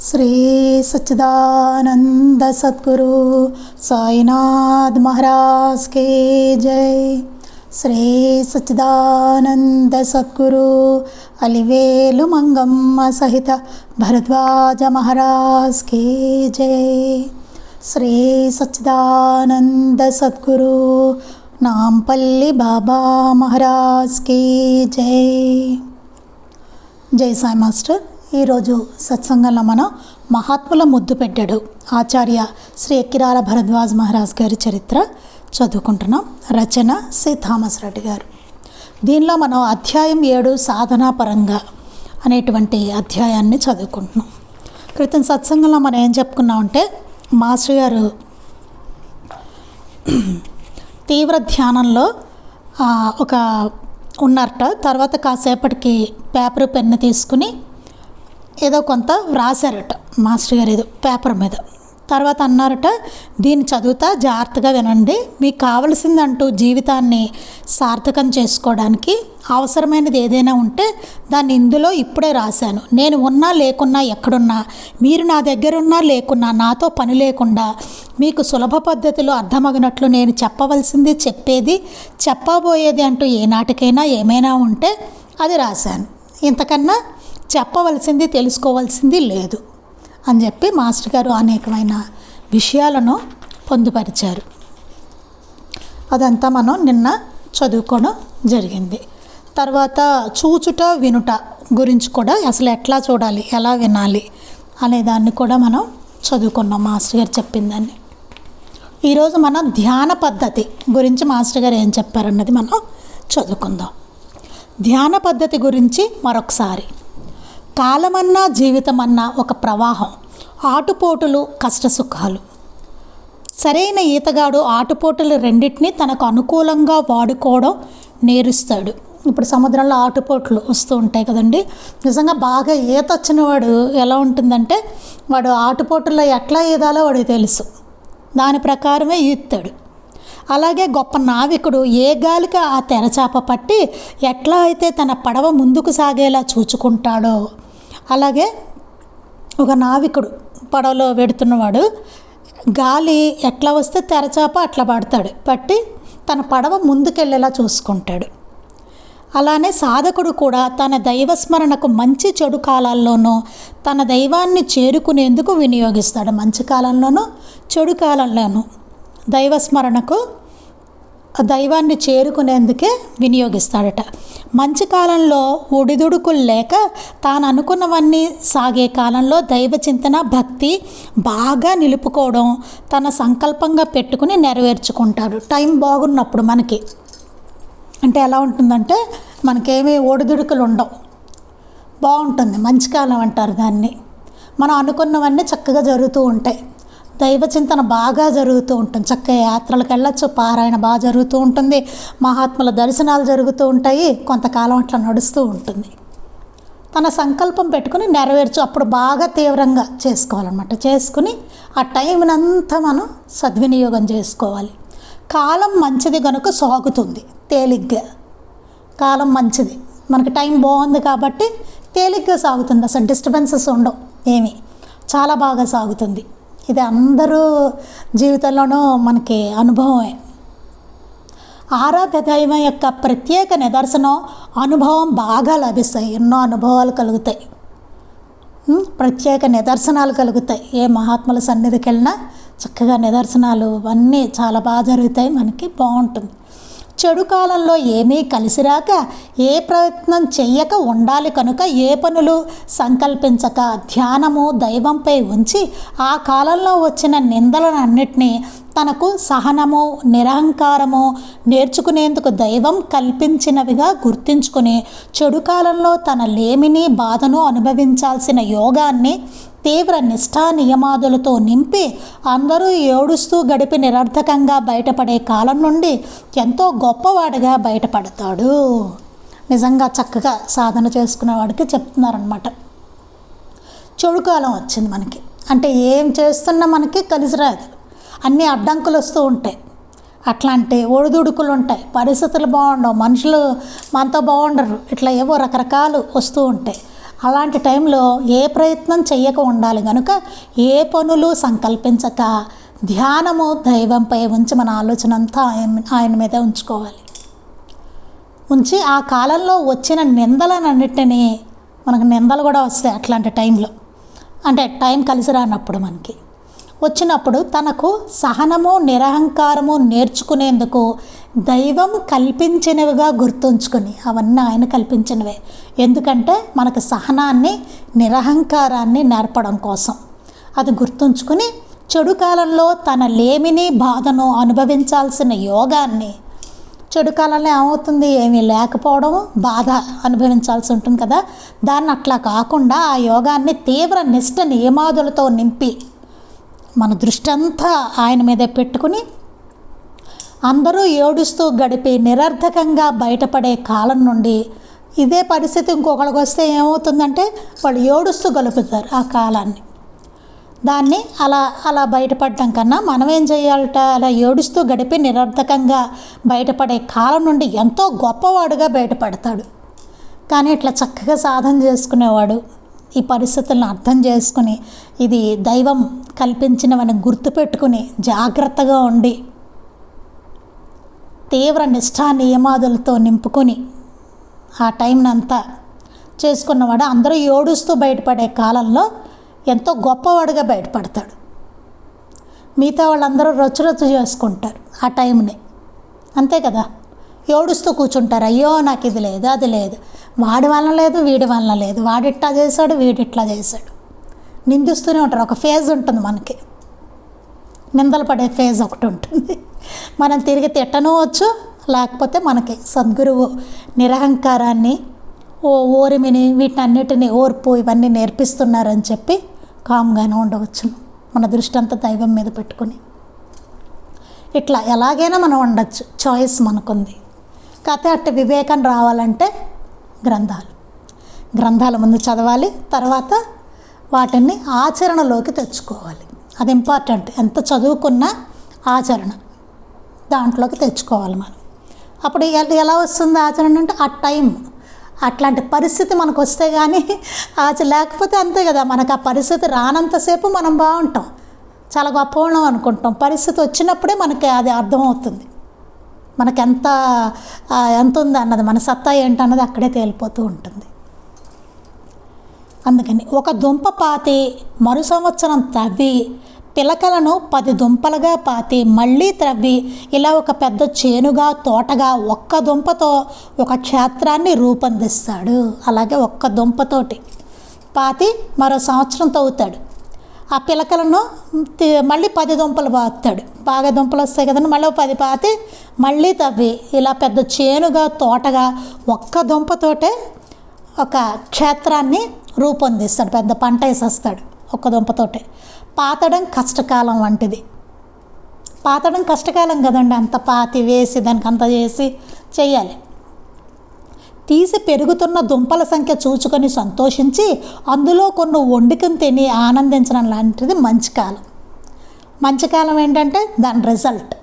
శ్రీ సచ్చిదానంద సద్గురు సాయినాథ్ మహారాజ్ కే జై. శ్రీ సచ్చిదానంద సద్గురు అలివేలు మంగమ్మ సహిత భరద్వాజ మహారాజ్ కే జై. శ్రీ సచ్చిదానంద సద్గురు నాంపల్లి బాబా మహారాజ్ కే జై. జై సాయి మాస్టర్. ఈరోజు సత్సంగంలో మనం మహాత్ముల ముద్దు పెట్టాడు ఆచార్య శ్రీ ఎక్కిరాల భరద్వాజ్ మహారాజ్ గారి చరిత్ర చదువుకుంటున్నాం. రచన సి థామస్ రెడ్డి గారు. దీనిలో మనం అధ్యాయం 7 సాధనా పరంగా అనేటువంటి అధ్యాయాన్ని చదువుకుంటున్నాం. క్రితం సత్సంగంలో మనం ఏం చెప్పుకున్నామంటే మాస్టర్ గారు తీవ్ర ధ్యానంలో ఒక ఉన్నారట. తర్వాత కాసేపటికి పేపర్ పెన్ను తీసుకుని ఏదో కొంత వ్రాసారట మాస్టర్ గారు, ఏదో పేపర్ మీద. తర్వాత అన్నారట, దీన్ని చదువుతా జాగ్రత్తగా వినండి, మీకు కావలసిందంటూ జీవితాన్ని సార్థకం చేసుకోవడానికి అవసరమైనది ఏదైనా ఉంటే దాన్ని ఇందులో ఇప్పుడే రాశాను. నేను ఉన్నా లేకున్నా ఎక్కడున్నా, మీరు నా దగ్గర ఉన్నా లేకున్నా, నాతో పని లేకుండా మీకు సులభ పద్ధతిలో అర్థమగినట్లు నేను చెప్పవలసింది, చెప్పేది, చెప్పబోయేది అంటూ ఏనాటికైనా ఏమైనా ఉంటే అది రాశాను. ఇంతకన్నా చెప్పవలసింది, తెలుసుకోవాల్సింది లేదు అని చెప్పి మాస్టర్ గారు అనేకమైన విషయాలను పొందుపరిచారు. అదంతా మనం నిన్న చదువుకోవడం జరిగింది. తర్వాత చూచుట వినుట గురించి కూడా అసలు ఎట్లా చూడాలి, ఎలా వినాలి అనే దాన్ని కూడా మనం చదువుకున్నాం మాస్టర్ గారు చెప్పిందాన్ని. ఈరోజు మనం ధ్యాన పద్ధతి గురించి మాస్టర్ గారు ఏం చెప్పారన్నది మనం చదువుకుందాం. ధ్యాన పద్ధతి గురించి మరొకసారి. కాలమన్నా జీవితమన్నా ఒక ప్రవాహం, ఆటుపోటులు కష్టసుఖాలు. సరైన ఈతగాడు ఆటుపోటులు రెండింటినీ తనకు అనుకూలంగా వాడుకోవడం నేర్పిస్తాడు. ఇప్పుడు సముద్రంలో ఆటుపోట్లు వస్తూ ఉంటాయి కదండి. నిజంగా బాగా ఈత వచ్చిన వాడు ఎలా ఉంటుందంటే వాడు ఆటుపోటుల్లో ఎట్లా ఈదాలో వాడికి తెలుసు, దాని ప్రకారమే ఈదుతాడు. అలాగే గొప్ప నావికుడు ఏ గాలికి ఆ తెరచాప పట్టి ఎట్లా అయితే తన పడవ ముందుకు సాగేలా చూచుకుంటాడో, అలాగే ఒక నావికుడు పడవలో వెడుతున్నవాడు గాలి ఎట్లా వస్తే తెరచాప అట్లా పట్టి తన పడవ ముందుకెళ్ళేలా చూసుకుంటాడు. అలానే సాధకుడు కూడా తన దైవస్మరణకు మంచి చెడు కాలాల్లోనూ తన దైవాన్ని చేరుకునేందుకు వినియోగిస్తాడు. మంచి కాలంలోనూ చెడు కాలంలోనూ దైవస్మరణకు దైవాన్ని చేరుకునేందుకే వినియోగిస్తాడట. మంచి కాలంలో ఒడిదుడుకులు లేక తాను అనుకున్నవన్నీ సాగే కాలంలో దైవ చింతన, భక్తి బాగా నిలుపుకోవడం తన సంకల్పంగా పెట్టుకుని నెరవేర్చుకుంటాడు. టైం బాగున్నప్పుడు మనకి అంటే ఎలా ఉంటుందంటే మనకేమీ ఒడిదుడుకులు ఉండవు, బాగుంటుంది. మంచి కాలం అంటారు దాన్ని. మనం అనుకున్నవన్నీ చక్కగా జరుగుతూ ఉంటాయి, దైవ చింతన బాగా జరుగుతూ ఉంటుంది, చక్కగా యాత్రలకు వెళ్ళచ్చు, పారాయణ బాగా జరుగుతూ ఉంటుంది, మహాత్ముల దర్శనాలు జరుగుతూ ఉంటాయి, కొంతకాలం అట్లా నడుస్తూ ఉంటుంది. తన సంకల్పం పెట్టుకుని నెరవేర్చు అప్పుడు బాగా తీవ్రంగా చేసుకోవాలన్నమాట. చేసుకుని ఆ టైంనంతా మనం సద్వినియోగం చేసుకోవాలి. కాలం మంచిది కనుక సాగుతుంది తేలిగ్గా. కాలం మంచిది, మనకి టైం బాగుంది కాబట్టి తేలిగ్గా సాగుతుంది, అసలు డిస్టర్బెన్సెస్ ఉండవు ఏమి, చాలా బాగా సాగుతుంది. ఇది అందరూ జీవితంలోనూ మనకి అనుభవమే. ఆరాధ్య దైవం యొక్క ప్రత్యేక నిదర్శనం, అనుభవం బాగా లభిస్తాయి. ఎన్నో అనుభవాలు కలుగుతాయి, ప్రత్యేక నిదర్శనాలు కలుగుతాయి. ఏ మహాత్ముల సన్నిధికి వెళ్ళినా చక్కగా నిదర్శనాలు అన్నీ చాలా బాగా జరుగుతాయి, మనకి బాగుంటుంది. చెడు కాలంలో ఏమీ కలిసిరాక ఏ ప్రయత్నం చెయ్యక ఉండాలి కనుక ఏ పనులు సంకల్పించక ధ్యానము దైవంపై ఉంచి ఆ కాలంలో వచ్చిన నిందలన్నిటినీ తనకు సహనము, నిరహంకారము నేర్చుకునేందుకు దైవం కల్పించినవిగా గుర్తించుకుని చెడు కాలంలో తన లేమిని బాధను అనుభవించాల్సిన యోగాన్ని తీవ్ర నిష్ఠా నియమాదులతో నింపి అందరూ ఏడుస్తూ గడిపి నిరర్థకంగా బయటపడే కాలం నుండి ఎంతో గొప్పవాడిగా బయటపడతాడు. నిజంగా చక్కగా సాధన చేసుకునేవాడికి చెప్తున్నారనమాట. చెడు కాలం వచ్చింది మనకి అంటే ఏం చేస్తున్నా మనకి కలిసి రాదు, అన్నీ అడ్డంకులు వస్తూ ఉంటాయి, అట్లాంటి ఒడిదుడుకులు ఉంటాయి, పరిస్థితులు బాగుండవు, మనుషులు మనతో బాగుండరు, ఇట్లా ఏవో రకరకాలు వస్తూ ఉంటాయి. అలాంటి టైంలో ఏ ప్రయత్నం చెయ్యక ఉండాలి కనుక ఏ పనులు సంకల్పించక ధ్యానము దైవంపై ఉంచి మన ఆలోచన అంతా ఆయన మీద ఉంచుకోవాలి. ఉంచి ఆ కాలంలో వచ్చిన నిందలన్నిటినీ, మనకు నిందలు కూడా వస్తాయి అట్లాంటి టైంలో, అంటే టైం కలిసి రానప్పుడు మనకి వచ్చినప్పుడు తనకు సహనము నిరహంకారము నేర్చుకునేందుకు దైవం కల్పించినవిగా గుర్తుంచుకొని, అవన్నీ ఆయన కల్పించినవే. ఎందుకంటే మనకు సహనాన్ని నిరహంకారాన్ని నేర్పడం కోసం. అది గుర్తుంచుకుని చెడు కాలంలో తన లేమిని బాధను అనుభవించాల్సిన యోగాన్ని, చెడు కాలంలో ఏమవుతుంది, ఏమీ లేకపోవడం బాధ అనుభవించాల్సి ఉంటుంది కదా, దాన్ని అట్లా కాకుండా ఆ యోగాన్ని తీవ్ర నిష్ట నియమాదులతో నింపి మన దృష్టి అంతా ఆయన మీదే పెట్టుకుని అందరూ ఏడుస్తూ గడిపి నిరర్థకంగా బయటపడే కాలం నుండి ఇదే పరిస్థితి ఇంకొకరికి వస్తే ఏమవుతుందంటే వాళ్ళు ఏడుస్తూ గలుపుతారు ఆ కాలాన్ని. దాన్ని అలా బయటపడటం కన్నా మనం ఏం చేయాలట, అలా ఏడుస్తూ గడిపి నిరర్థకంగా బయటపడే కాలం నుండి ఎంతో గొప్పవాడుగా బయటపడతాడు. కానీ ఇట్లా చక్కగా సాధన చేసుకునేవాడు ఈ పరిస్థితులను అర్థం చేసుకుని ఇది దైవం కల్పించినవని గుర్తుపెట్టుకుని జాగ్రత్తగా ఉండి తీవ్ర నిష్ఠా నియమాదులతో నింపుకొని ఆ టైంనంతా చేసుకున్నవాడు అందరూ ఏడుస్తూ బయటపడే కాలంలో ఎంతో గొప్పవాడుగా బయటపడతాడు. మిగతా వాళ్ళందరూ రొచ్చు చేసుకుంటారు ఆ టైంని, అంతే కదా, ఏడుస్తూ కూర్చుంటారు. అయ్యో నాకు ఇది లేదు అది లేదు, వాడి వలన లేదు వీడి వలన లేదు, వాడిట్లా చేశాడు వీడిట్లా చేశాడు, నిందిస్తూనే ఉంటారు. ఒక ఫేజ్ ఉంటుంది మనకి, నిందలు పడే ఫేజ్ ఒకటి ఉంటుంది. మనం తిరిగి తిట్టనవచ్చు, లేకపోతే మనకి సద్గురువు నిరహంకారాన్ని ఓరిమిని వీటన్నిటిని ఓర్పు ఇవన్నీ నేర్పిస్తున్నారని చెప్పి కామ్గానే ఉండవచ్చు. మన దృష్టి అంతా దైవం మీద పెట్టుకుని ఇట్లా ఎలాగైనా మనం ఉండొచ్చు, చాయిస్ మనకుంది. కాకపోతే అట్టి వివేకం రావాలంటే గ్రంథాలు ముందు చదవాలి, తర్వాత వాటిని ఆచరణలోకి తెచ్చుకోవాలి. అది ఇంపార్టెంట్. ఎంత చదువుకున్నా ఆచరణ దాంట్లోకి తెచ్చుకోవాలి మనం. అప్పుడు ఎలా వస్తుంది ఆచరణ అంటే ఆ టైం, అట్లాంటి పరిస్థితి మనకు వస్తే కానీ లేకపోతే అంతే కదా, మనకు ఆ పరిస్థితి రానంతసేపు మనం బాగుంటాం, చాలా గొప్పవాళ్ళం అనుకుంటాం. పరిస్థితి వచ్చినప్పుడే మనకి అది అర్థమవుతుంది, మనకి ఎంత ఉంది అన్నది, మన సత్తా ఏంటన్నది అక్కడే తేలిపోతూ ఉంటుంది. అందుకని ఒక దుంప పాతి మరు సంవత్సరం తవ్వి పిలకలను 10 దుంపలుగా పాతి మళ్ళీ త్రవ్వి ఇలా ఒక పెద్ద చేనుగా తోటగా ఒక్క దుంపతో ఒక క్షేత్రాన్ని రూపొందిస్తాడు. అలాగే ఒక్క దుంపతోటి పాతి మరో సంవత్సరం తవ్వుతాడు. ఆ పిలకలను మళ్ళీ 10 దుంపలు పాతాడు, బాగా దుంపలు వస్తాయి కదండి, మళ్ళీ 10 పాతి మళ్ళీ తవ్వి ఇలా పెద్ద చేనుగా తోటగా ఒక్క దుంపతోటే ఒక క్షేత్రాన్ని రూపొందిస్తాడు, పెద్ద పంట వేసేస్తాడు ఒక్క దుంపతోటే. పాతడం కష్టకాలం వంటిది. పాతడం కష్టకాలం కదండి, అంత పాతి వేసి దానికి అంత చేసి చెయ్యాలి. తీసి పెరుగుతున్న దుంపల సంఖ్య చూచుకొని సంతోషించి అందులో కొన్ని వండుకుని తిని ఆనందించడం లాంటిది మంచి కాలం. మంచి కాలం ఏంటంటే దాని రిజల్ట్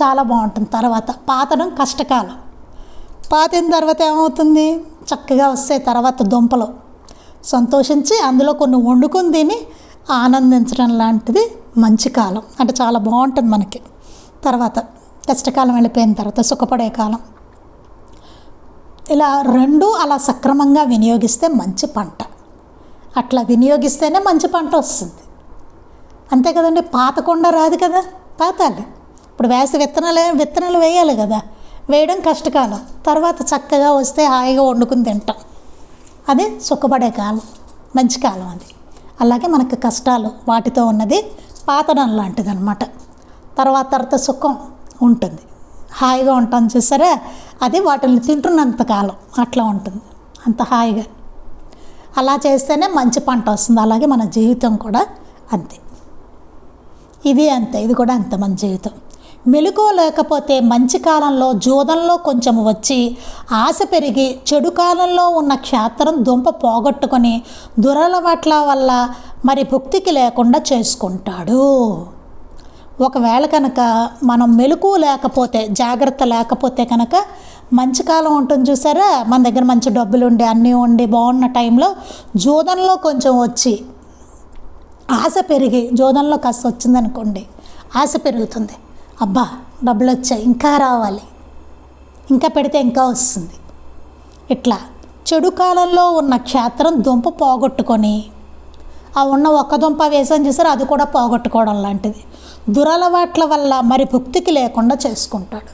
చాలా బాగుంటుంది. తర్వాత పాతడం కష్టకాలం, పాతిన తర్వాత ఏమవుతుంది, చక్కగా వస్తాయి తర్వాత దుంపలు, సంతోషించి అందులో కొన్ని వండుకొని తిని ఆనందించడం లాంటిది మంచి కాలం, అంటే చాలా బాగుంటుంది మనకి. తర్వాత కష్టకాలం వెళ్ళిపోయిన తర్వాత సుఖపడే కాలం. ఇలా రెండు అలా సక్రమంగా వినియోగిస్తే మంచి పంట, అట్లా వినియోగిస్తేనే మంచి పంట వస్తుంది. అంతే కదండి, పాతకుండా రాదు కదా, పాతాలి. ఇప్పుడు వేసి విత్తనాలు వేయాలి కదా, వేయడం కష్టకాలం, తర్వాత చక్కగా వస్తే హాయిగా వండుకుని తింటాం, అది సుఖపడే కాలం, మంచి కాలం అది. అలాగే మనకు కష్టాలు వాటితో ఉన్నది పాతడం లాంటిది అనమాట. తర్వాత సుఖం ఉంటుంది, హాయిగా ఉంటాం చూసారా, అది వాటిని తింటున్నంత కాలం అట్లా ఉంటుంది, అంత హాయిగా. అలా చేస్తేనే మంచి పంట వస్తుంది. అలాగే మన జీవితం కూడా అంతే, ఇది అంతే, ఇది కూడా అంతే మన జీవితం. మెలకువ లేకపోతే మంచి కాలంలో జూదంలో కొంచెం వచ్చి ఆశ పెరిగి చెడు కాలంలో ఉన్న క్షేత్రం దుంప పోగొట్టుకొని దురలవాట్ల వల్ల మరి భుక్తికి లేకుండా చేసుకుంటాడు. ఒకవేళ కనుక మనం మెలకువ లేకపోతే, జాగ్రత్త లేకపోతే కనుక మంచి కాలం ఉంటుంది చూసారా, మన దగ్గర మంచి డబ్బులు ఉండి అన్నీ ఉండి బాగున్న టైంలో జూదంలో కొంచెం వచ్చి ఆశ పెరిగి, జూదంలో కాస్త వచ్చిందనుకోండి ఆశ పెరుగుతుంది. అబ్బా డబ్బులు వచ్చాయి, ఇంకా రావాలి, ఇంకా పెడితే ఇంకా వస్తుంది. ఇట్లా చెడు కాలంలో ఉన్న క్షేత్రం దుంప పోగొట్టుకొని, ఆ ఉన్న ఒక్క దుంప వేసం చేశారు అది కూడా పోగొట్టుకోవడం లాంటిది. దురలవాట్ల వల్ల మరి భుక్తికి లేకుండా చేసుకుంటాడు.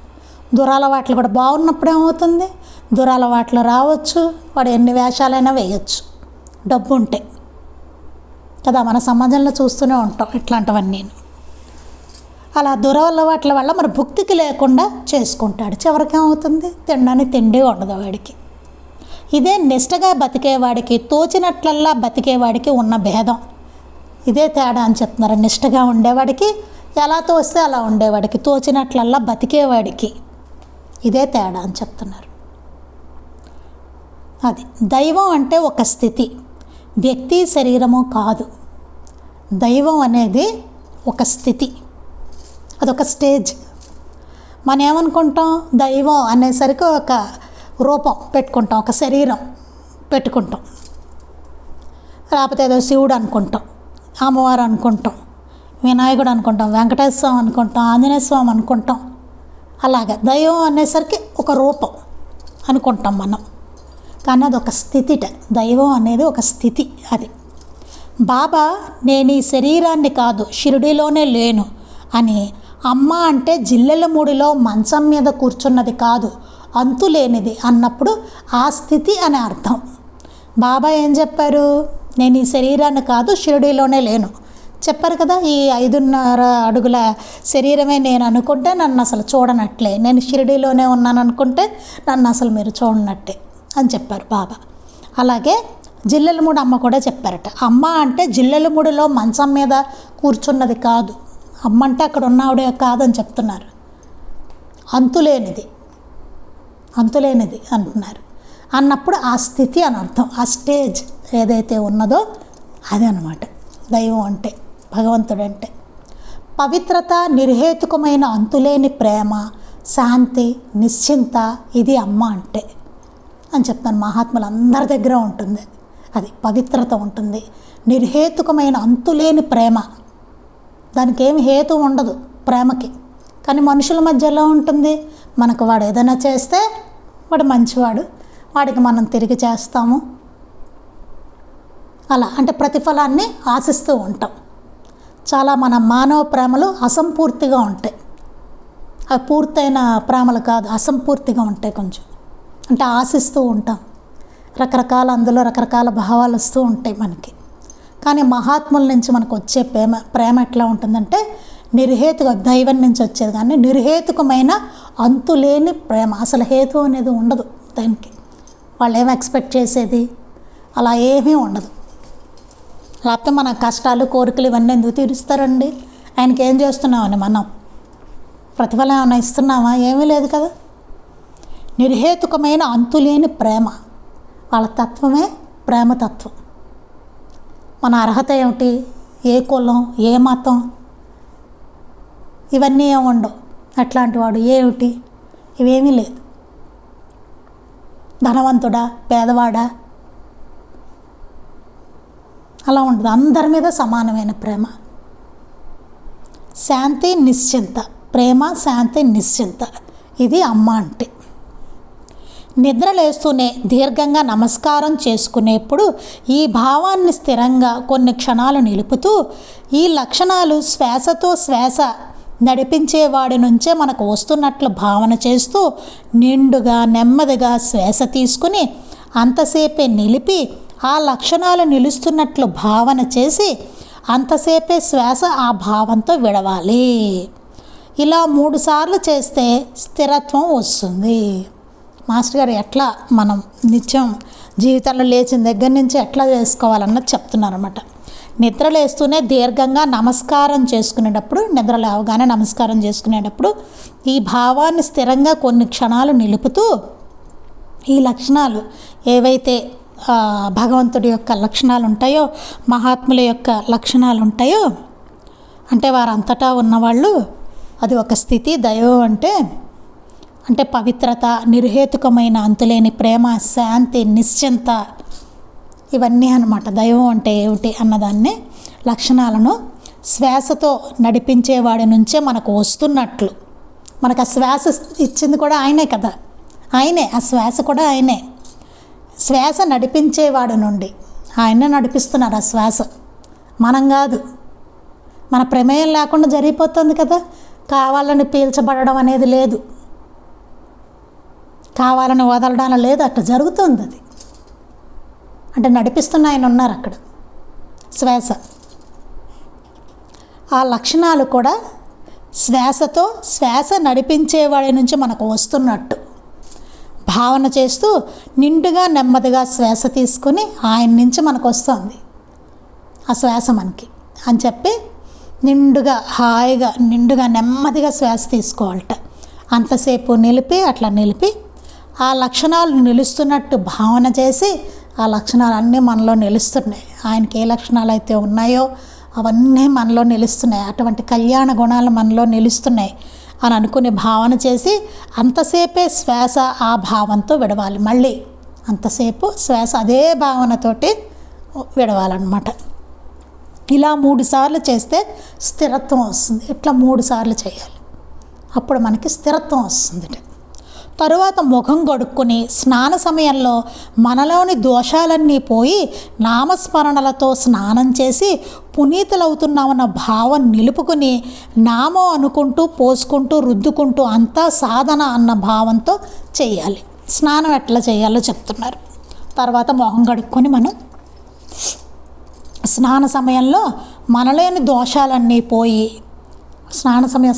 దురలవాట్లు కూడా బాగున్నప్పుడు ఏమవుతుంది, దురలవాట్లు రావచ్చు, వాడు ఎన్ని వేషాలైనా వేయచ్చు డబ్బు ఉంటే కదా. మన సమాజంలో చూస్తూనే ఉంటాం ఇట్లాంటివన్నీ. అలా దురలవాట్ల వల్ల మరి భుక్తికి లేకుండా చేసుకుంటాడు. చివరికి ఏమవుతుంది, తినడానికి తిండి ఉండదు వాడికి. ఇదే నిష్టగా బతికేవాడికి, తోచినట్లల్లా బతికేవాడికి ఉన్న భేదం. ఇదే తేడా అని చెప్తున్నారు. నిష్టగా ఉండేవాడికి, ఎలా తోస్తే అలా ఉండేవాడికి, తోచినట్లల్లా బతికేవాడికి ఇదే తేడా అని చెప్తున్నారు. అది దైవం అంటే ఒక స్థితి, వ్యక్తి శరీరము కాదు. దైవం అనేది ఒక స్థితి, అదొక స్టేజ్. మనం ఏమనుకుంటాం, దైవం అనేసరికి ఒక రూపం పెట్టుకుంటాం, ఒక శరీరం పెట్టుకుంటాం. లేకపోతే ఏదో శివుడు అనుకుంటాం, అమ్మవారు అనుకుంటాం, వినాయకుడు అనుకుంటాం, వెంకటేశ్వర స్వామి అనుకుంటాం, ఆంజనేయ స్వామి అనుకుంటాం. అలాగే దైవం అనేసరికి ఒక రూపం అనుకుంటాం మనం. కానీ అది ఒక స్థితిట. దైవం అనేది ఒక స్థితి. అది బాబా నేను ఈ శరీరాన్ని కాదు, షిరిడీలోనే లేను అని, అమ్మ అంటే జిల్లెల ముడిలో మంచం మీద కూర్చున్నది కాదు, అంతులేనిది అన్నప్పుడు ఆ స్థితి అని అర్థం. బాబా ఏం చెప్పారు, నేను ఈ శరీరాన్ని కాదు, షిరిడీలోనే లేను చెప్పారు కదా. ఈ 5.5 అడుగుల శరీరమే నేను అనుకుంటే నన్ను అసలు చూడనట్లే, నేను షిరిడీలోనే ఉన్నాను అనుకుంటే నన్ను అసలు మీరు చూడనట్టే అని చెప్పారు బాబా. అలాగే జిల్లెలమూడి అమ్మ కూడా చెప్పారట, అమ్మ అంటే జిల్లెలమూడిలో మంచం మీద కూర్చున్నది కాదు, అమ్మ అంటే అక్కడ ఉన్నవాడే కాదని చెప్తున్నారు. అంతులేనిది, అంతులేనిది అంటున్నారు. అన్నప్పుడు ఆ స్థితి అని అర్థం. ఆ స్టేజ్ ఏదైతే ఉన్నదో అది అన్నమాట దైవం అంటే, భగవంతుడు అంటే. పవిత్రత, నిర్హేతుకమైన అంతులేని ప్రేమ, శాంతి, నిశ్చింత, ఇది అమ్మ అంటే అని చెప్తాను. మహాత్ములు అందరి దగ్గర ఉంటుంది అది. పవిత్రత ఉంటుంది, నిర్హేతుకమైన అంతులేని ప్రేమ, దానికి ఏమి హేతు ఉండదు ప్రేమకి. కానీ మనుషుల మధ్య ఎలా ఉంటుంది, మనకు వాడు ఏదైనా చేస్తే వాడు మంచివాడు, వాడికి మనం తిరిగి చేస్తాము, అలా అంటే ప్రతిఫలాన్ని ఆశిస్తూ ఉంటాం. చాలా మన మానవ ప్రేమలు అసంపూర్తిగా ఉంటాయి. అవి పూర్తయిన ప్రేమలు కాదు, అసంపూర్తిగా ఉంటాయి కొంచెం. అంటే ఆశిస్తూ ఉంటాం, రకరకాల అందులో రకరకాల భావాలు వస్తూ ఉంటాయి మనకి. కానీ మహాత్ముల నుంచి మనకు వచ్చే ప్రేమ ఎట్లా ఉంటుందంటే నిర్హేతుక, దైవం నుంచి వచ్చేది కానీ నిర్హేతుకమైన అంతులేని ప్రేమ. అసలు హేతు అనేది ఉండదు దానికి, వాళ్ళు ఏమి ఎక్స్పెక్ట్ చేసేది అలా ఏమీ ఉండదు. లేకపోతే మన కష్టాలు కోరికలు ఇవన్నీ ఎందుకు తీరుస్తారండి, ఆయనకి ఏం చేస్తున్నామని మనం ప్రతిఫలం ఏమైనా ఇస్తున్నామా, ఏమీ లేదు కదా. నిర్హేతుకమైన అంతులేని ప్రేమ, వాళ్ళ తత్వమే ప్రేమతత్వం. మన అర్హత ఏమిటి, ఏ కులం, ఏ మతం, ఇవన్నీ ఏమి ఉండవు. అట్లాంటి వాడు ఏమిటి, ఇవేమీ లేదు. ధనవంతుడా పేదవాడా అలా ఉండదు, అందరి మీద సమానమైన ప్రేమ. శాంతి నిశ్చింత, ప్రేమ శాంతి నిశ్చింత, ఇది అమ్మ అంటే. నిద్రలేస్తూనే దీర్ఘంగా నమస్కారం చేసుకునేప్పుడు ఈ భావాన్ని స్థిరంగా కొన్ని క్షణాలు నిలుపుతూ, ఈ లక్షణాలు శ్వాసతో శ్వాస నడిపించేవాడి నుంచే మనకు వస్తున్నట్లు భావన చేస్తూ నిండుగా నెమ్మదిగా శ్వాస తీసుకుని అంతసేపే నిలిపి ఆ లక్షణాలు నిలుస్తున్నట్లు భావన చేసి అంతసేపే శ్వాస ఆ భావంతో విడవాలి. ఇలా 3 సార్లు చేస్తే స్థిరత్వం వస్తుంది. మాస్టర్ గారు ఎట్లా మనం నిత్యం జీవితంలో లేచిన దగ్గర నుంచి ఎట్లా చేసుకోవాలన్నది చెప్తున్నారన్నమాట. నిద్ర లేస్తూనే దీర్ఘంగా నమస్కారం చేసుకునేటప్పుడు, నిద్ర లేవగానే నమస్కారం చేసుకునేటప్పుడు ఈ భావాన్ని స్థిరంగా కొన్ని క్షణాలు నిలుపుతూ ఈ లక్షణాలు ఏవైతే భగవంతుడి యొక్క లక్షణాలు ఉంటాయో, మహాత్ముల యొక్క లక్షణాలు ఉంటాయో, అంటే వారంతటా ఉన్నవాళ్ళు, అది ఒక స్థితి. దైవం అంటే అంటే పవిత్రత, నిర్హేతుకమైన అంతులేని ప్రేమ, శాంతి, నిశ్చింత, ఇవన్నీ అన్నమాట. దైవం అంటే ఏమిటి అన్నదాన్ని లక్షణాలను శ్వాసతో నడిపించేవాడి నుంచే మనకు వస్తున్నట్లు. మనకు ఆ శ్వాస ఇచ్చింది కూడా ఆయనే కదా, ఆయనే. ఆ శ్వాస కూడా ఆయనే. శ్వాస నడిపించేవాడి నుండి ఆయనే నడిపిస్తున్నారు ఆ శ్వాస, మనం కాదు. మన ప్రమేయం లేకుండా జరిగిపోతుంది కదా. కావాలని పీల్చబడడం అనేది లేదు, కావాలని వదలడం లేదు, అట్లా జరుగుతుంది. అది అంటే నడిపిస్తున్న ఆయన ఉన్నారు అక్కడ, శ్వాస. ఆ లక్షణాలు కూడా శ్వాసతో, శ్వాస నడిపించేవాడి నుంచి మనకు వస్తున్నట్టు భావన చేస్తూ నిండుగా నెమ్మదిగా శ్వాస తీసుకుని ఆయన నుంచి మనకు వస్తుంది ఆ శ్వాస మనకి అని చెప్పి నిండుగా హాయిగా నిండుగా నెమ్మదిగా శ్వాస తీసుకోవాలట. అంతసేపు నిలిపి అట్లా నిలిపి ఆ లక్షణాలు నిలుస్తున్నట్టు భావన చేసి ఆ లక్షణాలు అన్నీ మనలో నిలుస్తున్నాయి. ఆయనకి ఏ లక్షణాలు అయితే ఉన్నాయో అవన్నీ మనలో నిలుస్తున్నాయి, అటువంటి కళ్యాణ గుణాలు మనలో నిలుస్తున్నాయి అని అనుకుని భావన చేసి అంతసేపే శ్వాస ఆ భావంతో విడవాలి. మళ్ళీ అంతసేపు శ్వాస అదే భావనతోటి విడవాలన్నమాట. ఇలా 3 సార్లు చేస్తే స్థిరత్వం వస్తుంది. ఇట్లా 3 సార్లు చేయాలి, అప్పుడు మనకి స్థిరత్వం వస్తుంది. తరువాత ముఖం కడుక్కొని స్నాన సమయంలో మనలోని దోషాలన్నీ పోయి నామస్మరణలతో స్నానం చేసి పునీతులవుతున్నామన్న భావం నిలుపుకొని నామం అనుకుంటూ పోసుకుంటూ రుద్దుకుంటూ అంతా సాధన అన్న భావంతో చేయాలి. స్నానం ఎట్లా చేయాలో చెప్తున్నారు. తర్వాత మొహం కడుక్కొని మనం స్నాన సమయంలో మనలోని దోషాలన్నీ పోయి,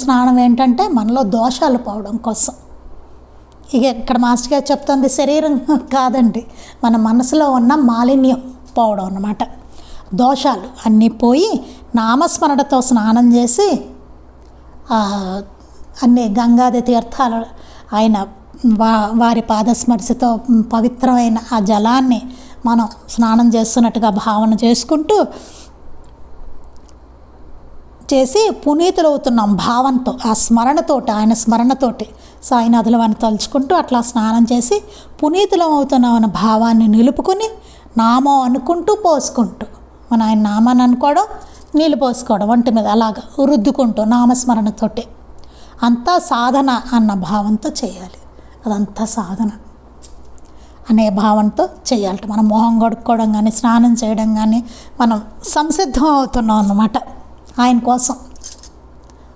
స్నానం ఏంటంటే మనలో దోషాలు పోవడం కోసం. ఇక ఇక్కడ మాస్టర్ గారు చెప్తుంది శరీరం కాదండి, మన మనసులో ఉన్న మాలిన్యం పోవడం అన్నమాట. దోషాలు అన్నీ పోయి నామస్మరణతో స్నానం చేసి అన్ని గంగాది తీర్థాలు ఆయన వారి పాదస్మర్శతో పవిత్రమైన ఆ జలాన్ని మనం స్నానం చేస్తున్నట్టుగా భావన చేసుకుంటూ చేసి పునీతులవుతున్నాం భావంతో, ఆ స్మరణతోటి, ఆయన స్మరణతోటి సాయినాథుల వారిని తలుచుకుంటూ అట్లా స్నానం చేసి పునీతులం అవుతున్నాం అన్న భావాన్ని నిలుపుకొని నామం అనుకుంటూ పోసుకుంటూ, మన ఆయన నామాన్ని అనుకోవడం, నీళ్ళు పోసుకోవడం ఒంటి మీద అలాగా రుద్దుకుంటూ నామస్మరణతోటి అంతా సాధన అన్న భావంతో చేయాలి. అదంతా సాధన అనే భావంతో చేయాలట. మనం మొహం కడుక్కోవడం కానీ స్నానం చేయడం కానీ మనం సంసిద్ధం అవుతున్నాం అన్నమాట. ఆయన కోసం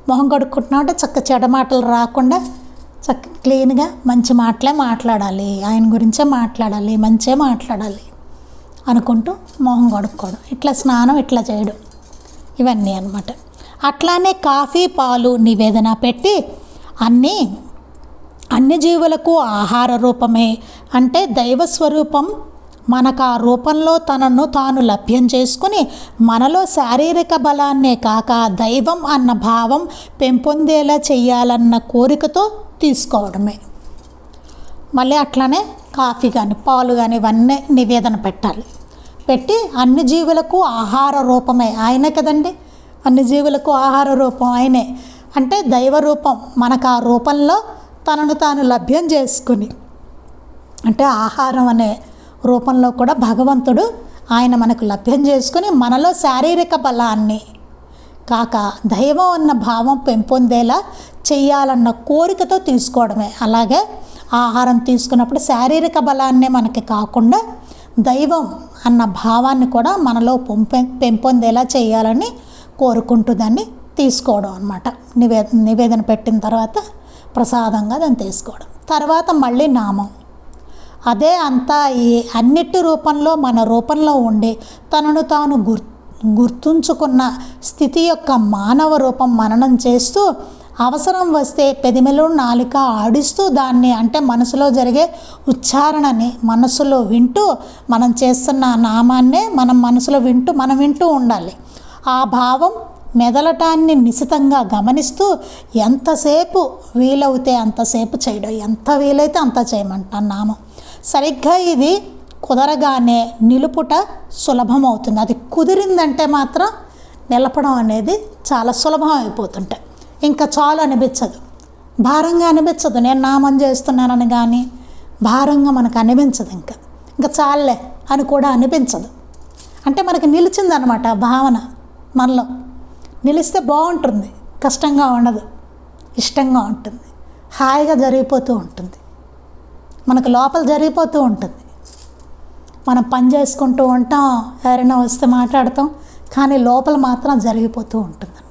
మొహం కడుక్కుంటున్నాం అంటే చక్క చెడ్డ మాటలు రాకుండా చక్క క్లీన్గా మంచి మాటలే మాట్లాడాలి, ఆయన గురించే మాట్లాడాలి, మంచే మాట్లాడాలి అనుకుంటూ మొహం కడుక్కోవడం, ఇట్లా స్నానం ఇట్లా చేయడం, ఇవన్నీ అన్నమాట. అట్లానే కాఫీ పాలు నివేదన పెట్టి అన్ని జీవులకు ఆహార రూపమే, అంటే దైవస్వరూపం మనకు ఆ రూపంలో తనను తాను లభ్యం చేసుకుని మనలో శారీరక బలాన్నే కాక దైవం అన్న భావం పెంపొందేలా చెయ్యాలన్న కోరికతో తీసుకోవడమే. మళ్ళీ అట్లానే కాఫీ కానీ పాలు కానీ ఇవన్నీ నివేదన పెట్టాలి. పెట్టి అన్ని జీవులకు ఆహార రూపమే ఆయనే కదండి, అన్ని జీవులకు ఆహార రూపం ఆయనే. అంటే దైవ రూపం మనకు ఆ రూపంలో తనను తాను లభ్యం చేసుకుని, అంటే ఆహారం అనే రూపంలో కూడా భగవంతుడు ఆయన మనకు లభ్యం చేసుకుని మనలో శారీరక బలాన్ని కాక దైవం అన్న భావం పెంపొందేలా చెయ్యాలన్న కోరికతో తీసుకోవడమే. అలాగే ఆహారం తీసుకున్నప్పుడు శారీరక బలాన్నే మనకి కాకుండా దైవం అన్న భావాన్ని కూడా మనలో పెంపొందేలా చేయాలని కోరుకుంటూ దాన్ని తీసుకోవడం అన్నమాట. నివేదన పెట్టిన తర్వాత ప్రసాదంగా దాన్ని తీసుకోవడం. తర్వాత మళ్ళీ నామం, అదే అంతా ఈ అన్నిటి రూపంలో మన రూపంలో ఉండి తనను తాను గుర్తుంచుకున్న స్థితి యొక్క మానవ రూపం మననం చేస్తూ అవసరం వస్తే పెదిమెలు నాలిక ఆడిస్తూ దాన్ని, అంటే మనసులో జరిగే ఉచ్చారణని మనసులో వింటూ మనం చేస్తున్న నామాన్నే మనం మనసులో వింటూ ఉండాలి. ఆ భావం మెదలటాన్ని నిశితంగా గమనిస్తూ ఎంతసేపు వీలవుతే అంతసేపు చేయడం, ఎంత వీలైతే అంత చేయమంటాను నామం. సరిగ్గా ఇది కుదరగానే నిలుపుట సులభమవుతుంది. అది కుదిరిందంటే మాత్రం నిలపడం అనేది చాలా సులభం అయిపోతుంటాయి, ఇంకా చాలు అనిపించదు. భారంగా అనిపించదు. నేను నామం చేస్తున్నానని కానీ భారంగా మనకు అనిపించదు. ఇంకా చాలే అని కూడా అనిపించదు. అంటే మనకి నిలిచిందనమాట భావన, మనలో నిలిస్తే బాగుంటుంది, కష్టంగా ఉండదు, ఇష్టంగా ఉంటుంది, హాయిగా జరిగిపోతూ ఉంటుంది, మనకు లోపల జరిగిపోతూ ఉంటుంది. మనం పని చేసుకుంటూ ఉంటాం, ఎవరైనా వస్తే మాట్లాడతాం, కానీ లోపల మాత్రం జరిగిపోతూ ఉంటుందన్నమాట.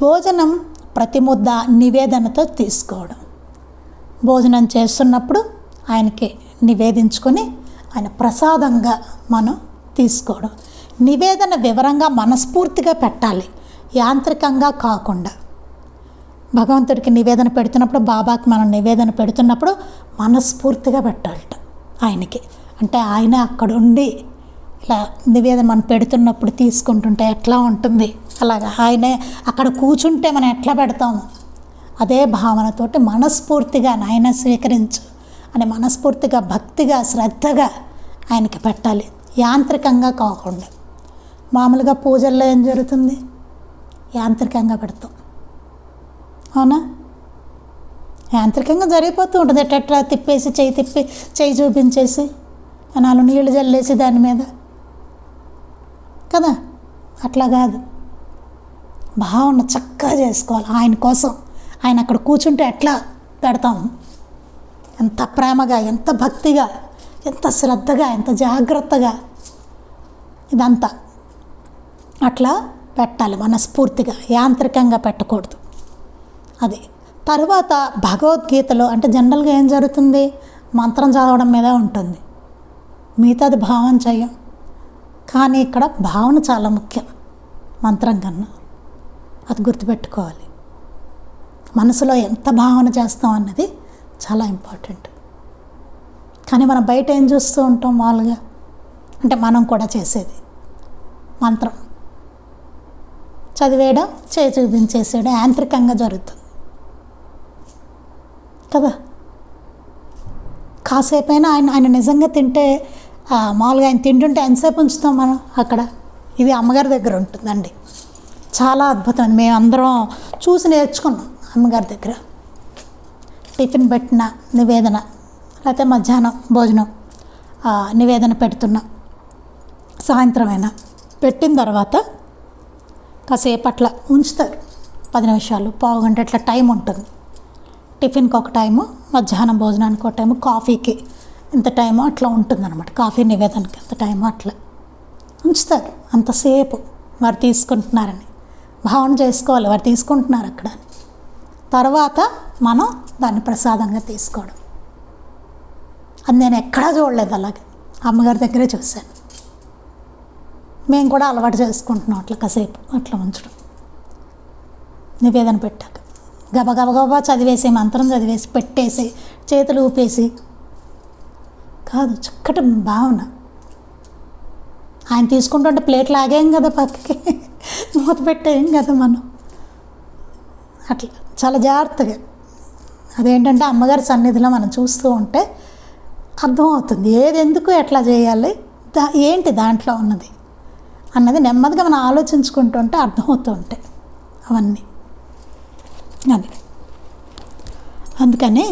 భోజనం ప్రతి ముద్ద నివేదనతో తీసుకోవడం. భోజనం చేస్తున్నప్పుడు ఆయనకి నివేదించుకొని ఆయన ప్రసాదంగా మనం తీసుకోవడం. నివేదన వివరంగా మనస్ఫూర్తిగా పెట్టాలి, యాంత్రికంగా కాకుండా. భగవంతుడికి నివేదన పెడుతున్నప్పుడు, బాబాకి మనం నివేదన పెడుతున్నప్పుడు మనస్ఫూర్తిగా పెట్టాలట ఆయనకి. అంటే ఆయన అక్కడుండి ఇలా నివేదన మనం పెడుతున్నప్పుడు తీసుకుంటుంటే ఎట్లా ఉంటుంది, అలాగా ఆయనే అక్కడ కూర్చుంటే మనం ఎట్లా పెడతాము అదే భావనతోటి మనస్ఫూర్తిగా నాయన స్వీకరించు అని మనస్ఫూర్తిగా, భక్తిగా, శ్రద్ధగా ఆయనకి పెట్టాలి, యాంత్రికంగా కాకుండా. మామూలుగా పూజల్లో ఏం జరుగుతుంది, యాంత్రికంగా పెడతాం, అవునా? యాంత్రికంగా జరిగిపోతూ ఉంటుంది. ఎట్లా తిప్పేసి చేయి చూపించేసి 4 నీళ్లు జల్లేసి దాని మీద కదా, అట్లా కాదు. భావన చక్కగా చేసుకోవాలి ఆయన కోసం. ఆయన అక్కడ కూర్చుంటే ఎట్లా పెడతాము, ఎంత ప్రేమగా, ఎంత భక్తిగా, ఎంత శ్రద్ధగా, ఎంత జాగ్రత్తగా, ఇదంతా అట్లా పెట్టాలి మనస్ఫూర్తిగా, యాంత్రికంగా పెట్టకూడదు. అది తర్వాత భగవద్గీతలో అంటే జనరల్గా ఏం జరుగుతుంది, మంత్రం చదవడం మీద ఉంటుంది, మిగతాది భావన చేయం. కానీ ఇక్కడ భావన చాలా ముఖ్యం మంత్రం కన్నా. అది గుర్తుపెట్టుకోవాలి. మనసులో ఎంత భావన చేస్తాం అన్నది చాలా ఇంపార్టెంట్. కానీ మనం బయట ఏం చూస్తూ ఉంటాం మామూలుగా, అంటే మనం కూడా చేసేది మంత్రం చదివేయడం, చేయి చూపించేసేయడం యాంత్రికంగా జరుగుతుంది కదా. కాసేపైనా ఆయన నిజంగా తింటే, మామూలుగా ఆయన తింటుంటే ఎంతసేపు ఉంచుతాం మనం అక్కడ. ఇది అమ్మగారి దగ్గర ఉంటుందండి, చాలా అద్భుతం. మేము అందరం చూసి నేర్చుకున్నాం అమ్మగారి దగ్గర. టిఫిన్ పెట్టిన నివేదన, లేకపోతే మధ్యాహ్నం భోజనం నివేదన పెడుతున్నా, సాయంత్రం అయినా పెట్టిన తర్వాత కాసేపు అట్లా ఉంచుతారు, 10 నిమిషాలు, పావు గంట అట్లా టైం ఉంటుంది. టిఫిన్కి ఒక టైము, మధ్యాహ్నం భోజనానికి ఒక టైము, కాఫీకి ఇంత టైము అట్లా ఉంటుందన్నమాట. కాఫీ నివేదనకి ఎంత టైము అట్లా ఉంచుతారు. అంతసేపు వారు తీసుకుంటున్నారని భావన చేసుకోవాలి, వారు తీసుకుంటున్నారు అక్కడ. తర్వాత మనం దాన్ని ప్రసాదంగా తీసుకోవడం. అది నేను ఎక్కడా చూడలేదు, అలాగే అమ్మగారి దగ్గరే చూశాను. మేము కూడా అలవాటు చేసుకుంటున్నాం అట్లా కాసేపు అట్లా ఉంచడం. నివేదన పెట్టాక గబగబా చదివేసి, మంత్రం చదివేసి పెట్టేసి, చేతులు ఊపేసి కాదు, చక్కటి భావన. ఆయన తీసుకుంటుంటే ప్లేట్ లాగేం కదా, పక్కకి మూత పెట్టేయం కదా మనం. అట్లా చాలా జాగ్రత్తగా. అదేంటంటే అమ్మగారి సన్నిధిలో మనం చూస్తూ ఉంటే అర్థమవుతుంది ఏది ఎందుకు ఎట్లా చేయాలి, ఏంటి దాంట్లో ఉన్నది అన్నది నెమ్మదిగా మనం ఆలోచించుకుంటుంటే అర్థమవుతూ ఉంటాయి అవన్నీ. అది అందుకని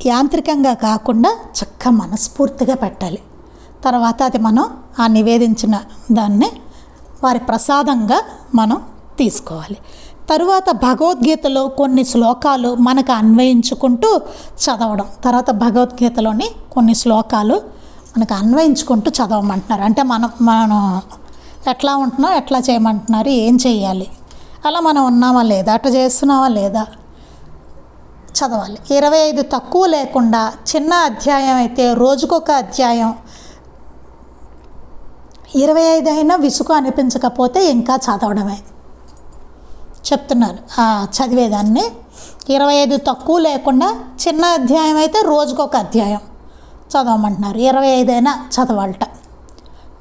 యాంత్రికంగా కాకుండా చక్కగా మనస్ఫూర్తిగా పెట్టాలి. తర్వాత అది మనం ఆ నివేదించిన దాన్ని వారి ప్రసాదంగా మనం తీసుకోవాలి. తరువాత భగవద్గీతలో కొన్ని శ్లోకాలు మనకు అన్వయించుకుంటూ చదవడం. తర్వాత భగవద్గీతలోని కొన్ని శ్లోకాలు మనకు అన్వయించుకుంటూ చదవమంటున్నారు. అంటే మనం ఎట్లా ఉంటున్నాం, ఎట్లా చేయమంటున్నారు, ఏం చేయాలి, అలా మనం ఉన్నామా లేదా, అట్లా చేస్తున్నామా లేదా చదవాలి. 25 తక్కువ లేకుండా, చిన్న అధ్యాయం అయితే రోజుకొక అధ్యాయం, 25 అయినా విసుగు అనిపించకపోతే ఇంకా చదవడమే చెప్తున్నారు. చదివేదాన్ని 25 తక్కువ లేకుండా, చిన్న అధ్యాయం అయితే రోజుకొక అధ్యాయం చదవమంటున్నారు. 25 అయినా చదవాలట.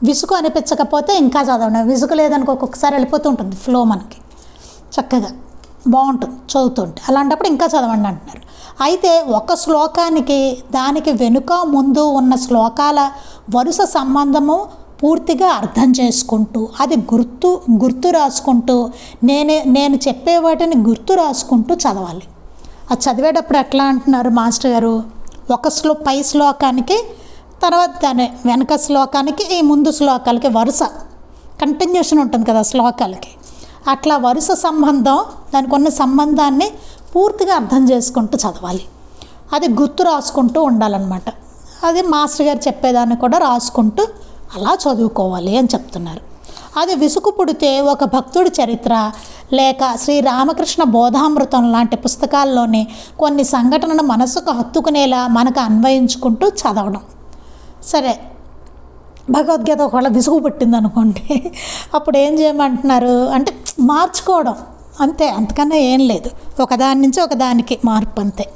విసుగు అనిపించకపోతే ఇంకా చదవడం. విసుగు లేదనుకో, ఒక్కొక్కసారి వెళ్ళిపోతూ ఉంటుంది ఫ్లో, మనకి చక్కగా బాగుంటుంది చదువుతుంటే. అలాంటప్పుడు ఇంకా చదవండి అంటున్నారు. అయితే ఒక శ్లోకానికి దానికి వెనుక ముందు ఉన్న శ్లోకాల వరుస సంబంధము పూర్తిగా అర్థం చేసుకుంటూ అది గుర్తు రాసుకుంటూ నేను చెప్పే వాటిని గుర్తు రాసుకుంటూ చదవాలి. అది చదివేటప్పుడు ఎట్లా అంటున్నారు మాస్టర్ గారు, పై శ్లోకానికి తర్వాత దాని వెనక శ్లోకానికి ఈ ముందు శ్లోకాలకి వరుస కంటిన్యూషన్ ఉంటుంది కదా శ్లోకాలకి, అట్లా వరుస సంబంధం దానికి ఉన్న సంబంధాన్ని పూర్తిగా అర్థం చేసుకుంటూ చదవాలి. అది గుర్తు రాసుకుంటూ ఉండాలన్నమాట. అది మాస్టర్ గారు చెప్పేదాన్ని కూడా రాసుకుంటూ అలా చదువుకోవాలి అని చెప్తున్నారు. అది విసుగు పుడితే ఒక భక్తుడి చరిత్ర లేక శ్రీరామకృష్ణ బోధామృతం లాంటి పుస్తకాల్లోని కొన్ని సంఘటనలు మనసుకు హత్తుకునేలా మనకు అన్వయించుకుంటూ చదవడం. సరే, భగవద్గీత ఒకవేళ విసుగు పుట్టింది అనుకోండి, అప్పుడు ఏం చేయమంటున్నారు అంటే మార్చుకోవడం అంతే, అంతకన్నా ఏం లేదు. ఒకదాని నుంచి ఒకదానికి మార్పు అంతే.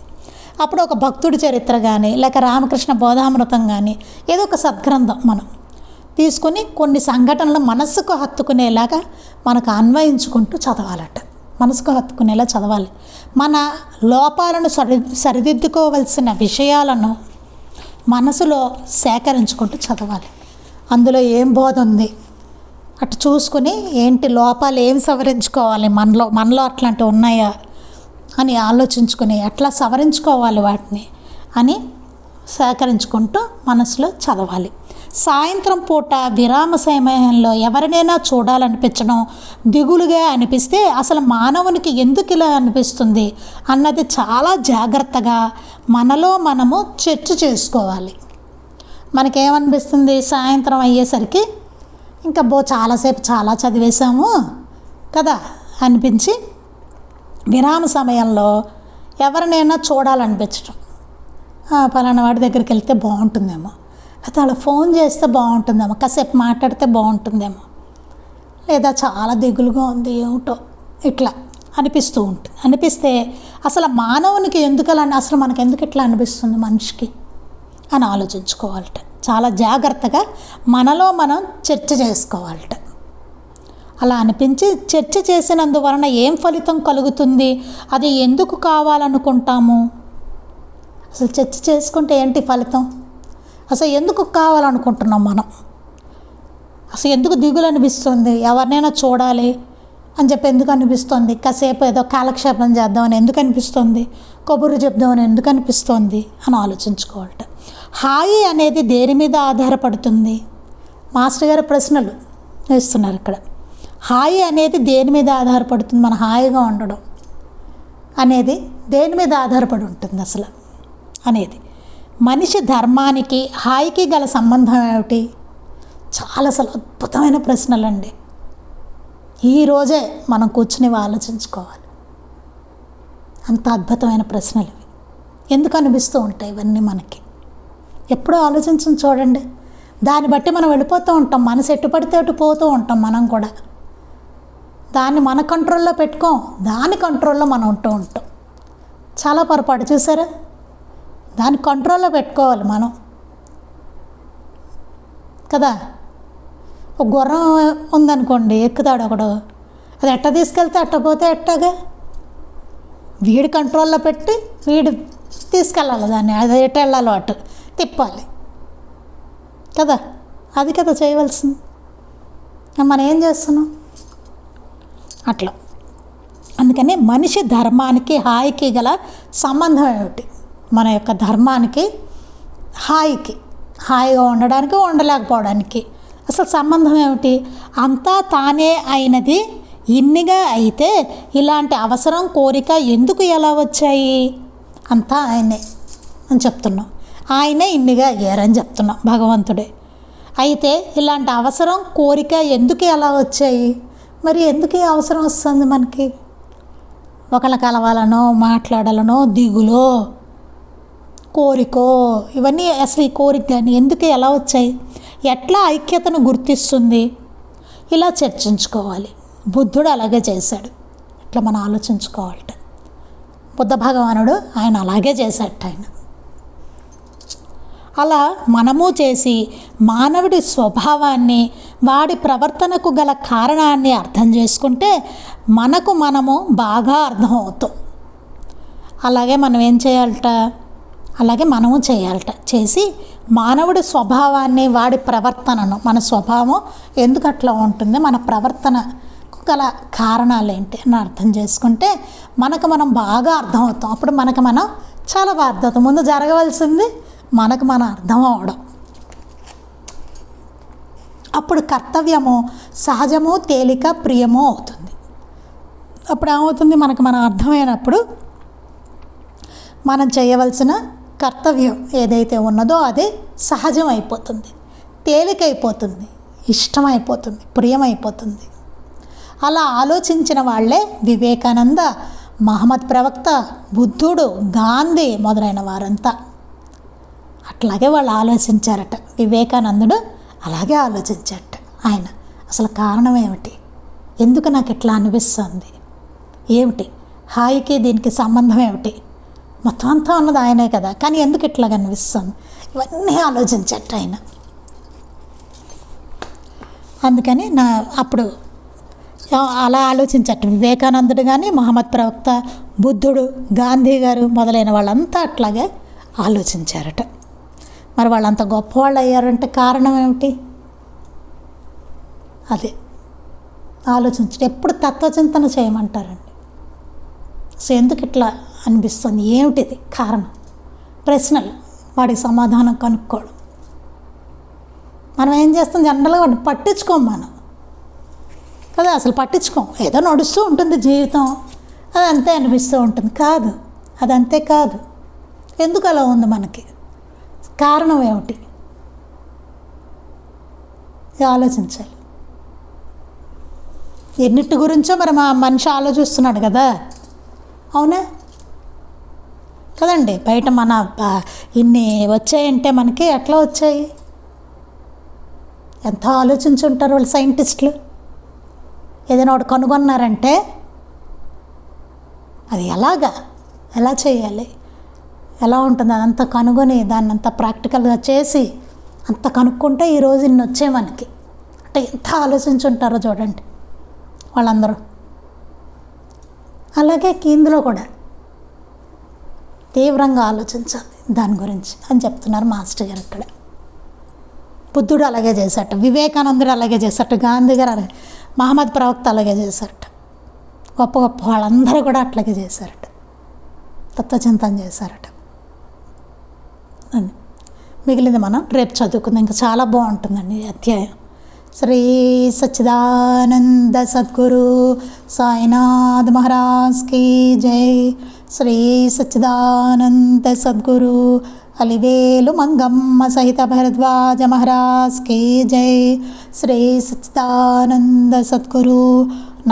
అప్పుడు ఒక భక్తుడి చరిత్ర కానీ లేక రామకృష్ణ బోధామృతం కానీ ఏదో ఒక సద్గ్రంథం మనం తీసుకొని కొన్ని సంఘటనలు మనసుకు హత్తుకునేలాగా మనకు అన్వయించుకుంటూ చదవాలట. మనసుకు హత్తుకునేలా చదవాలి. మన లోపాలను సరిదిద్దుకోవలసిన విషయాలను మనసులో సేకరించుకుంటూ చదవాలి. అందులో ఏం బోధ ఉంది అటు చూసుకుని ఏంటి లోపాలు ఏం సవరించుకోవాలి, మనలో అట్లాంటివి ఉన్నాయా అని ఆలోచించుకుని ఎట్లా సవరించుకోవాలి వాటిని అని సేకరించుకుంటూ మనసులో చదవాలి. సాయంత్రం పూట విరామ సమయంలో ఎవరినైనా చూడాలనిపించడం, దిగులుగా అనిపిస్తే అసలు మానవునికి ఎందుకు ఇలా అనిపిస్తుంది అన్నది చాలా జాగ్రత్తగా మనలో మనము చర్చ చేసుకోవాలి. మనకేమనిపిస్తుంది, సాయంత్రం అయ్యేసరికి ఇంకా చాలాసేపు చాలా చదివేశాము కదా అనిపించి విరామ సమయంలో ఎవరినైనా చూడాలనిపించడం, పలానా వాడి దగ్గరికి వెళ్తే బాగుంటుందేమో, అయితే అలా ఫోన్ చేస్తే బాగుంటుందేమో, కాసేపు మాట్లాడితే బాగుంటుందేమో, లేదా చాలా దిగులుగా ఉంది ఏమిటో ఇట్లా అనిపిస్తూ ఉంటుంది. అనిపిస్తే అసలు మానవునికి ఎందుకు అలా, అసలు మనకు ఎందుకు ఇట్లా అనిపిస్తుంది మనిషికి అని ఆలోచించుకోవాలట. చాలా జాగ్రత్తగా మనలో మనం చర్చ చేసుకోవాలట. అలా అనిపించి చర్చ చేసినందువలన ఏం ఫలితం కలుగుతుంది, అది ఎందుకు కావాలనుకుంటాము, అసలు చర్చ చేసుకుంటే ఏంటి ఫలితం, అసలు ఎందుకు కావాలనుకుంటున్నాం మనం, అసలు ఎందుకు దిగులు అనిపిస్తుంది, ఎవరినైనా చూడాలి అని చెప్పి ఎందుకు అనిపిస్తుంది, కాసేపు ఏదో కాలక్షేపం చేద్దామని ఎందుకు అనిపిస్తుంది, కబుర్లు చెప్దామని ఎందుకు అనిపిస్తుంది అని ఆలోచించుకోవాలట. హాయి అనేది దేని మీద ఆధారపడుతుంది, మాస్టర్ గారు ప్రశ్నలు వేస్తున్నారు ఇక్కడ. హాయి అనేది దేని మీద ఆధారపడుతుంది, మన హాయిగా ఉండడం అనేది దేని మీద ఆధారపడి ఉంటుంది అసలు అనేది. మనిషి ధర్మానికి హాయికి గల సంబంధం ఏమిటి, చాలా అసలు అద్భుతమైన ప్రశ్నలండి. ఈరోజే మనం కూర్చుని ఆలోచించుకోవాలి. అంత అద్భుతమైన ప్రశ్నలు ఇవి. ఎందుకు అనిపిస్తూ ఉంటాయి ఇవన్నీ మనకి, ఎప్పుడూ ఆలోచించి చూడండి. దాన్ని బట్టి మనం వెళ్ళిపోతూ ఉంటాం, మనసు ఎటు పడితే అటు పోతూ ఉంటాం. మనం కూడా దాన్ని మన కంట్రోల్లో పెట్టుకోం, దాని కంట్రోల్లో మనం ఉంటూ ఉంటాం. చాలా పొరపాటు చూసారా, దాని కంట్రోల్లో పెట్టుకోవాలి మనం కదా. ఒక గుర్రం ఉందనుకోండి, ఎక్కుతాడు ఒకడు, అది ఎట్ట తీసుకెళ్తే అట్ట పోతే ఎట్టగా, వీడి కంట్రోల్లో పెట్టి వీడు తీసుకెళ్ళాలి దాన్ని, అది ఎటు వెళ్ళాలో అటు తిప్పాలి కదా, అది కదా చేయవలసింది. మనం ఏం చేస్తున్నాం అట్లా. అందుకని మనిషి ధర్మానికి హాయికి గల సంబంధం ఏమిటి, మన యొక్క ధర్మానికి హాయికి, హాయిగా ఉండడానికి ఉండలేకపోవడానికి అసలు సంబంధం ఏమిటి. అంతా తానే అయినది ఇన్నిగా అయితే ఇలాంటి అవసరం కోరిక ఎందుకు ఎలా వచ్చాయి, అంతా ఆయనే అని చెప్తున్నాం. ఆయనే ఇన్నిగా అయ్యారని చెప్తున్నాం, భగవంతుడే. అయితే ఇలాంటి అవసరం కోరిక ఎందుకు ఎలా వచ్చాయి, మరి ఎందుకు ఈ అవసరం వస్తుంది మనకి, ఒకళ్ళ కలవాలనో మాట్లాడాలనో దిగులో కోరికో, ఇవన్నీ అసలు ఈ కోరిక కానీ ఎందుకు ఎలా వచ్చాయి, ఎట్లా ఐక్యతను గుర్తిస్తుంది, ఇలా చర్చించుకోవాలి. బుద్ధుడు అలాగే చేశాడు, ఇట్లా మనం ఆలోచించుకోవాలట. బుద్ధ భగవానుడు ఆయన అలాగే చేశాడట. ఆయన అలా మనము చేసి మానవుడి స్వభావాన్ని, వాడి ప్రవర్తనకు గల కారణాన్ని అర్థం చేసుకుంటే మనకు మనము బాగా అర్థమవుతాం. అలాగే మనం ఏం చేయాలట, అలాగే మనము చేయాలట. చేసి మానవుడి స్వభావాన్ని, వాడి ప్రవర్తనను, మన స్వభావం ఎందుకు అట్లా ఉంటుంది, మన ప్రవర్తనకు గల కారణాలు ఏంటి అని అర్థం చేసుకుంటే మనకు మనం బాగా అర్థమవుతాం. అప్పుడు మనకు మనం చాలా బాగా అర్థమవుతాం. ముందు జరగవలసింది మనకు మనం అర్థం అవడం. అప్పుడు కర్తవ్యము సహజము, తేలిక, ప్రియము అవుతుంది. అప్పుడు ఏమవుతుంది, మనకు మనం అర్థమైనప్పుడు మనం చేయవలసిన కర్తవ్యం ఏదైతే ఉన్నదో అది సహజం అయిపోతుంది, తేలికైపోతుంది, ఇష్టమైపోతుంది, ప్రియమైపోతుంది. అలా ఆలోచించిన వాళ్ళే వివేకానంద, మహమ్మద్ ప్రవక్త, బుద్ధుడు, గాంధీ మొదలైన వారంతా అట్లాగే వాళ్ళు ఆలోచించారట. వివేకానందుడు అలాగే ఆలోచించారట. ఆయన అసలు కారణం ఏమిటి, ఎందుకు నాకు ఇట్లా అనిపిస్తుంది, ఏమిటి హాయికి దీనికి సంబంధం ఏమిటి, మొత్తం అంతా ఉన్నది ఆయనే కదా, కానీ ఎందుకు ఇట్లా కనిపిస్తుంది, ఇవన్నీ ఆలోచించట ఆయన. అందుకని అప్పుడు అలా ఆలోచించట వివేకానందుడు కానీ, మహమ్మద్ ప్రవక్త, బుద్ధుడు, గాంధీ గారు మొదలైన వాళ్ళంతా అట్లాగే ఆలోచించారట. మరి వాళ్ళంత గొప్పవాళ్ళు అయ్యారంటే కారణం ఏమిటి, అదే ఆలోచించడం. ఎప్పుడు తత్వచింతన చేయమంటారండి. సో ఎందుకు ఇట్లా అనిపిస్తుంది, ఏమిటిది కారణం, ప్రశ్నలు, వాడికి సమాధానం కనుక్కోవడం. మనం ఏం చేస్తాం, జనరల్గా వాడిని పట్టించుకోం మనం కదా, అసలు పట్టించుకోం. ఏదో నడుస్తూ ఉంటుంది జీవితం, అది అంతే అనిపిస్తూ ఉంటుంది. కాదు, అదంతే కాదు. ఎందుకు అలా ఉంది మనకి, కారణం ఏమిటి ఆలోచించాలి. ఎన్నిటి గురించో మరి మా మనిషి ఆలోచిస్తున్నాడు కదా, అవునా కదండి. బయట మన ఇన్ని వచ్చాయంటే మనకి ఎట్లా వచ్చాయి, ఎంత ఆలోచించుంటారు వాళ్ళు సైంటిస్టులు. ఏదైనా ఒకటి కనుగొన్నారంటే అది ఎలా చేయాలి, ఎలా ఉంటుంది, అదంతా కనుగొని దాన్ని అంతా ప్రాక్టికల్గా చేసి అంత కనుక్కుంటే ఈరోజు ఇన్ని వచ్చాయి మనకి. అంటే ఎంత ఆలోచించుంటారో చూడండి వాళ్ళందరూ. అలాగే ఇందులో కూడా తీవ్రంగా ఆలోచించాలి దాని గురించి అని చెప్తున్నారు మాస్టర్ గారు ఇక్కడ. బుద్ధుడు అలాగే చేశారట, వివేకానందుడు అలాగే చేశారట, గాంధీ గారు అలాగే, మహమ్మద్ ప్రవక్త అలాగే చేశారట. గొప్ప గొప్ప వాళ్ళందరూ కూడా అట్లాగే చేశారట, తత్వచింతన చేశారట. అని మిగిలింది మనం రేపు చదువుకుందాం. ఇంకా చాలా బాగుంటుందండి ఈ అధ్యాయం. శ్రీ సచ్చిదానంద సద్గురు సాయినాథ్ మహారాజ్ కీ జై. శ్రీ సచ్చిదానంద సద్గురు అలివేలు మంగమ్మ సహిత భరద్వాజ మహారాజ్ కీ జై. శ్రీ సచ్చిదానంద సద్గురు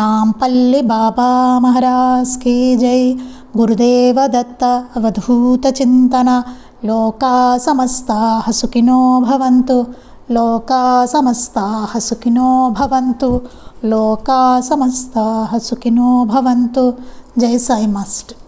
నాంపల్లి బాబా మహారాజ్ కీ జై. గురుదేవ దత్త అవధూత చింతన. లోకా సమస్తాః సుఖినో భవంతు. లోకా సమస్తాః సుఖినో భవంతు. లోకా సమస్తాః సుఖినో భవంతు. జై సాయి మాస్టర్.